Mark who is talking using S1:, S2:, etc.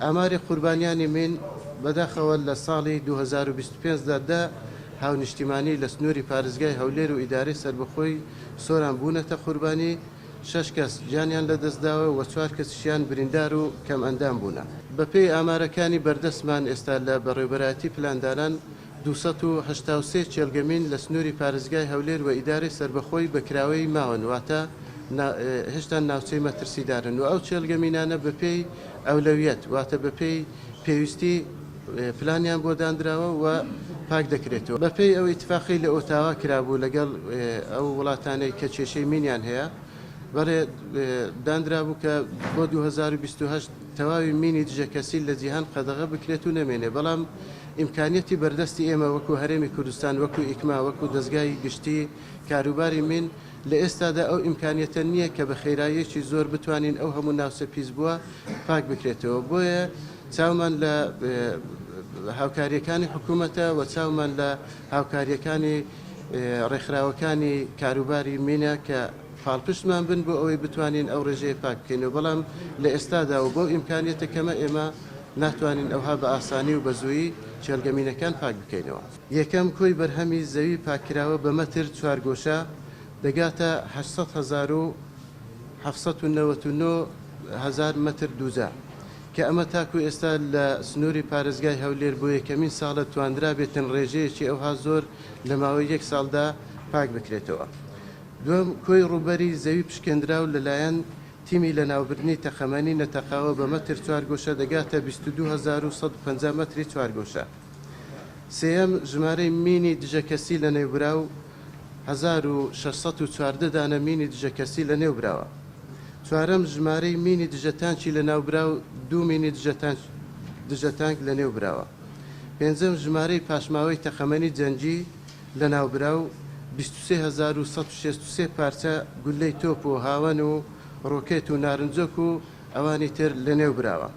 S1: ئاماری قوربانیانی من بەداخەوە لە ساڵی 2025دا هاونیشتیمانی لە سنووری پارێزگای هەولێر و ئیدارەی سەربەخۆی سۆران بوونەتە قوربانی 6 کەس گیانیان لەدەستداوە و 4 کەسیشیان بریندار و کەم ئەندام بوونە. بەپێی ئامارەکانی بەردەستمان ئێستا لە بەڕێوەبەرایەتی پلانداران 283 چێلگەمین لە سنووری پارێزگای هەولێر و ئیدارەی سەربەخۆی بەکراوەی ماون واتە هێشتا ناوچەی مەترسیدارن و ئەو چێلگەمینانە بەپێی ئەولەویەت واتە بەپێی پێویستی پلانیان بۆ دانراوە و پاک دەکرێتەوە. بەپێی ئەو ئیتفاقی لە ئۆتاوا کرابوو لەگەڵ ئەو وڵاتانەی کە کێشەی مینیان هەیە بەڵێ دانرابوو کە بۆ 2028 تەواوی مینی دژەکەسی لە جیهان قەدەغە بکرێت و نەمێنێ، بەڵام ئیمکانیەتی بەردەستی ئێمە وەکو هەرێمی کوردستان وەکو ئیکما وەکو دەستگای گشتی کاروباری من لە ئێستادا ئەو ئیمکانیەتە نییە کە بە خێراییەکی زۆر بتوانین ئەو هەموو ناوچە پیس بووە پاک بکرێتەوە. بۆیە چاومان لە هاوکاریەکانی حکوومەتە و چاومان لە هاوکاریەکانی ڕێکخراوەکانی کاروباری مینە کە پاڵپشتمان بن بۆ ئەوەی بتوانین ئەو ڕێژەیە پاک بکەینەوە، بەڵام لە ئێستادا و بۆ ئیمکانیەتەکەمە ئێمە ناتوانین ئەوها بە ئاسانی و بە زوویی چێلگەمینەکان پاک بکەینەوە. یەکەم کۆی بەرهەمی زەوی پاکراوە بە مەتر چوارگۆشە دەگاتە 799,000 مەتر دووجا کە ئەمە تاکو ئێستا لە سنووری پارێزگای هەولێر بۆ یەکەمین ساڵە توانرا بێتن ڕێژەیەکی ئەوها زۆر لە ماوەی 1 ساڵدا پاک بکرێتەوە. دوم کۆی ڕووبەری زەوی پشکێنراو لەلایەن تیمی لە ناوبردنی تەخەمەنی نەتەقاوە بە مەتر چوارگۆشە دەگاتە 22,150 مەتری چوارگۆشە. سێەم ژمارەی مینی دژەکەسی لە نێوبراو 1614 دانە مینی دژەکەسی لە نێوبراوە. چوارەم ژمارەی مینی دژەتانکی لە ناوبراو 2 مینی دژەتانک لە نێوبراوە. پێنجەم ژمارەی پاشماوەی تەخەمەنی جەنگی لە ناوبراو 23,163 پارچە گولەی تۆپ و هاوەن و ڕۆکێت و نارنجۆک و ئەوانی تر لە نێوبراوە.